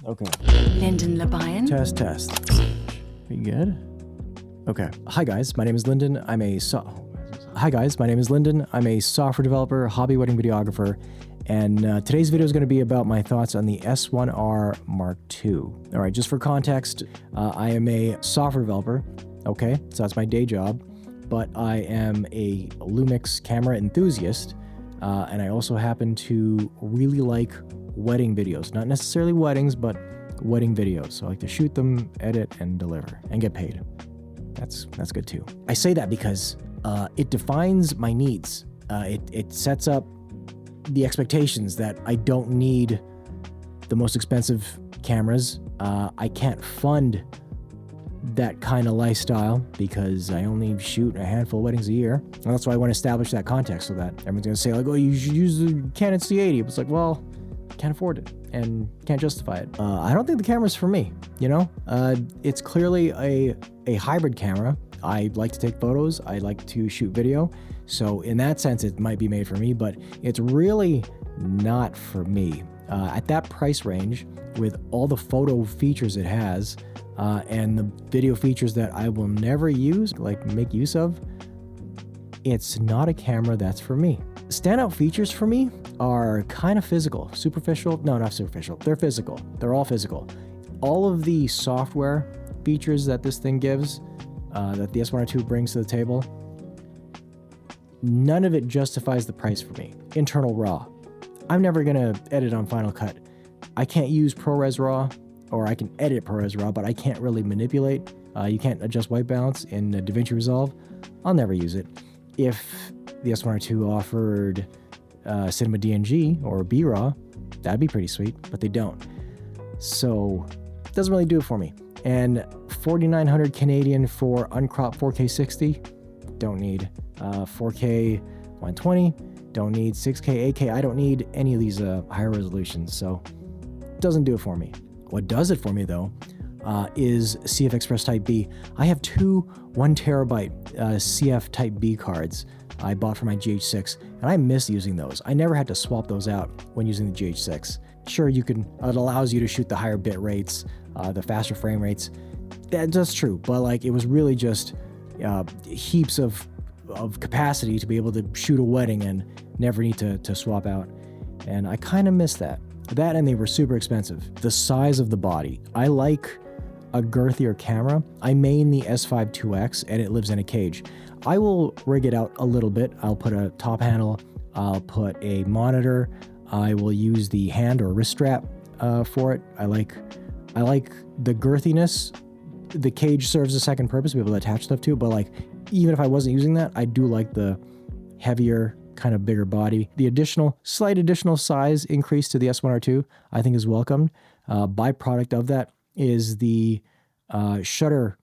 Okay. Lyndon Labayan. Test, test. Are you good? Okay. Hi guys, my name is Lyndon. Hi guys, my name is Lyndon. I'm a software developer, hobby wedding videographer, and today's video is going to be about my thoughts on the S1R Mark II. All right, just for context, I am a software developer. Okay, so that's my day job, but I am a Lumix camera enthusiast, and I also happen to really like wedding videos. Not necessarily weddings, but wedding videos. So I like to shoot them, edit, and deliver, and get paid. That's good too. I say that because it defines my needs. It sets up the expectations that I don't need the most expensive cameras. I can't fund that kind of lifestyle because I only shoot a handful of weddings a year. And that's why I want to establish that context so that everyone's going to say like, oh, you should use the Canon C80. It's like, well, can't afford it and can't justify it. I don't think the camera's for me, you know? It's clearly a hybrid camera. I like to take photos. I like to shoot video. So in that sense, it might be made for me, but it's really not for me. At that price range, with all the photo features it has, and the video features that I will never use, like make use of, it's not a camera that's for me. Standout features for me are kind of physical. Superficial? No, not superficial. They're physical. They're all physical. All of the software features that this thing gives, that the S1R2 brings to the table, none of it justifies the price for me. Internal RAW. I'm never gonna edit on Final Cut. I can't use ProRes RAW, or I can edit ProRes RAW, but I can't really manipulate. You can't adjust white balance in DaVinci Resolve. I'll never use it. If the S1R2 offered Cinema DNG or B-RAW, that'd be pretty sweet, but they don't. So it doesn't really do it for me. And 4,900 Canadian for uncropped 4K 60, don't need. 4K 120, don't need. 6K 8K, I don't need any of these higher resolutions, so it doesn't do it for me. What does it for me though is CF Express Type B. I have two 1 terabyte CF Type B cards I bought for my GH6, and I miss using those. I never had to swap those out when using the GH6. Sure, you can, it allows you to shoot the higher bit rates, the faster frame rates. That's true, but like it was really just heaps of capacity to be able to shoot a wedding and never need to swap out. And I kind of miss that. That, and they were super expensive. The size of the body. I like a girthier camera. I main the S5 IIX and it lives in a cage. I will rig it out a little bit. I'll put a top handle. I'll put a monitor. I will use the hand or wrist strap for it. I like the girthiness. The cage serves a second purpose to be able to attach stuff to, but like even if I wasn't using that, I do like the heavier, kind of bigger body. The slight additional size increase to the S1R2 I think is welcomed. Byproduct of that is the shutter.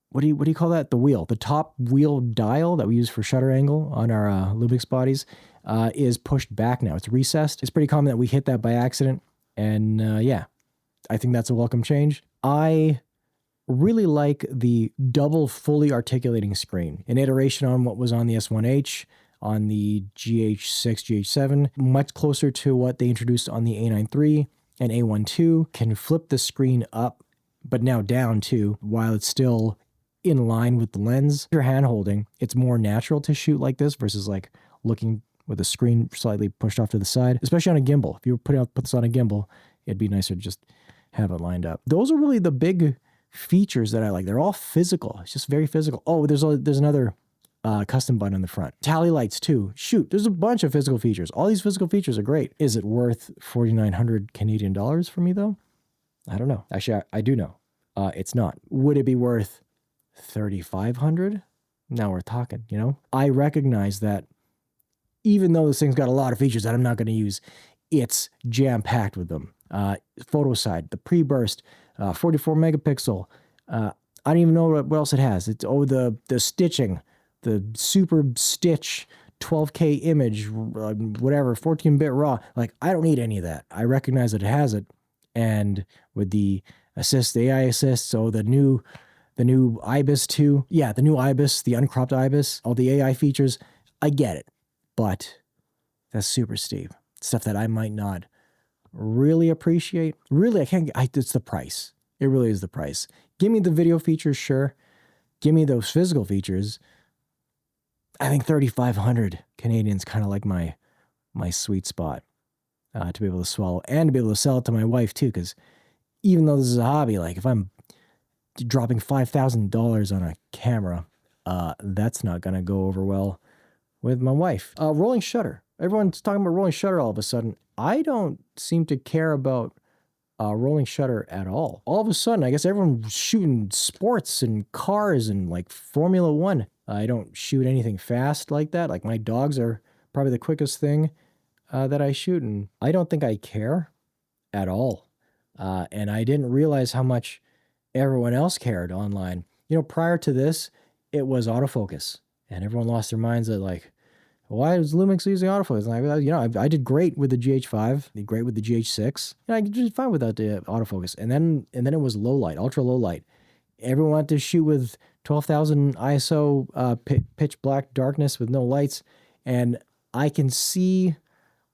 What do you call that? The wheel. The top wheel dial that we use for shutter angle on our Lumix bodies is pushed back now. It's recessed. It's pretty common that we hit that by accident. And yeah, I think that's a welcome change. I really like the double fully articulating screen, an iteration on what was on the S1H, on the GH6, GH7, much closer to what they introduced on the A9 III and A1 can flip the screen up, but now down too, while it's still in line with the lens. If you're hand holding, it's more natural to shoot like this versus like looking with the screen slightly pushed off to the side, especially on a gimbal. If you put this on a gimbal, it'd be nicer to just have it lined up. Those are really the big features that I like. They're all physical. It's just very physical. Oh, there's another custom button on the front. Tally lights too. Shoot, there's a bunch of physical features. All these physical features are great. Is it worth 4,900 Canadian dollars for me though? I don't know. Actually, I do know. It's not. Would it be worth 3,500? Now we're talking, you know? I recognize that even though this thing's got a lot of features that I'm not going to use, it's jam-packed with them. Photo side, the pre-burst, 44 megapixel. I don't even know what else it has. It's the stitching, the super stitch 12K image, whatever, 14-bit raw. Like, I don't need any of that. I recognize that it has it. And with the assist, the AI assist, so the new IBIS too. Yeah, the new IBIS, the uncropped IBIS, all the AI features, I get it. But that's super steep. Stuff that I might not really appreciate, really, it's the price. It really is the price. Give me the video features, sure. Give me those physical features. I think 3,500 Canadian's kind of like my sweet spot to be able to swallow and to be able to sell it to my wife too. Because even though this is a hobby, like if I'm dropping $5,000 on a camera, that's not going to go over well with my wife. Rolling shutter. Everyone's talking about rolling shutter all of a sudden. I don't seem to care about rolling shutter at all. All of a sudden, I guess everyone's shooting sports and cars and like Formula One. I don't shoot anything fast like that. Like my dogs are probably the quickest thing that I shoot, and I don't think I care at all. And I didn't realize how much everyone else cared online. You know, prior to this, it was autofocus, and everyone lost their minds at like, why is Lumix using autofocus? And I did great with the GH5, did great with the GH6. I did fine without the autofocus. And then it was low light, ultra low light. Everyone wanted to shoot with 12,000 ISO pitch black darkness with no lights. And I can see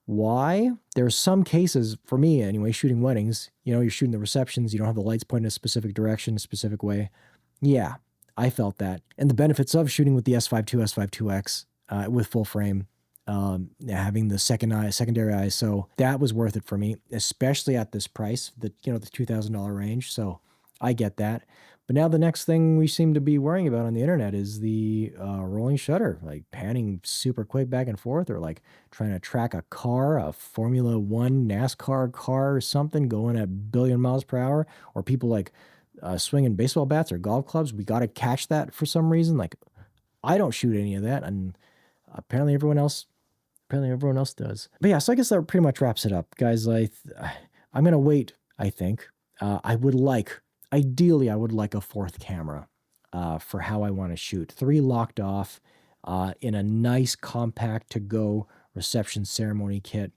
why. There's some cases, for me anyway, shooting weddings, you're shooting the receptions, you don't have the lights pointing in a specific direction, a specific way. Yeah, I felt that. And the benefits of shooting with the S5 II, S5 IIX with full frame, having the secondary ISO, that was worth it for me, especially at this price, the $2,000 range. So I get that. But now the next thing we seem to be worrying about on the internet is the rolling shutter, like panning super quick back and forth, or like trying to track a car, a Formula One NASCAR car or something going at a billion miles per hour, or people like swinging baseball bats or golf clubs. We got to catch that for some reason. Like I don't shoot any of that, and apparently everyone else does. But yeah, so I guess that pretty much wraps it up, guys. I'm gonna wait. I think ideally, I would like a fourth camera for how I want to shoot. 3 locked off in a nice compact to-go reception ceremony kit,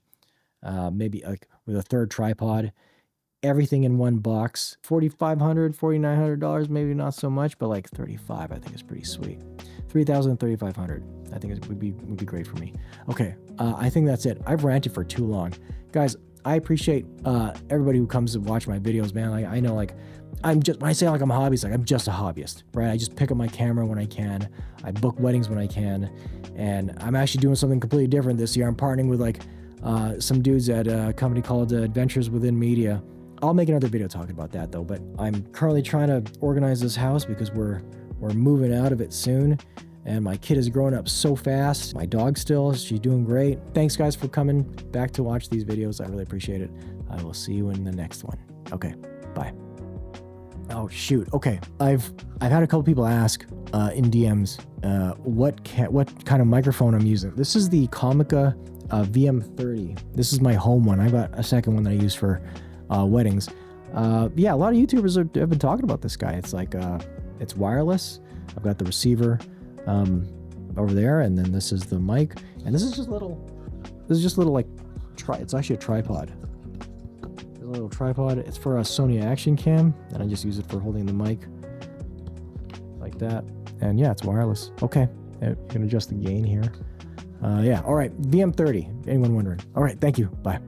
maybe like with a third tripod, everything in one box. $4,500, $4,900, maybe not so much, but like 35 I think is pretty sweet. 3,000, 3,500. I think it would be great for me. Okay, I think that's it. I've ranted for too long. Guys, I appreciate everybody who comes to watch my videos, man. I know, like, when I say like I'm a hobbyist, like I'm just a hobbyist, right? I just pick up my camera when I can. I book weddings when I can. And I'm actually doing something completely different this year. I'm partnering with like some dudes at a company called Adventures Within Media. I'll make another video talking about that though, but I'm currently trying to organize this house because we're moving out of it soon. And my kid is growing up so fast. My dog she's doing great. Thanks guys for coming back to watch these videos. I really appreciate it. I will see you in the next one. Okay, bye. Oh shoot. Okay, I've had a couple people ask in DMs what kind of microphone I'm using. This is the Comica VM30. This is my home one. I got a second one that I use for weddings. Yeah, a lot of YouTubers have been talking about this guy. It's like it's wireless. I've got the receiver over there, and then this is the mic, and this is just little like it's actually a tripod. A little tripod. It's for a Sony Action Cam, and I just use it for holding the mic like that. And yeah, it's wireless. Okay, you can adjust the gain here. Yeah, all right, VM30, anyone wondering. All right, thank you, bye.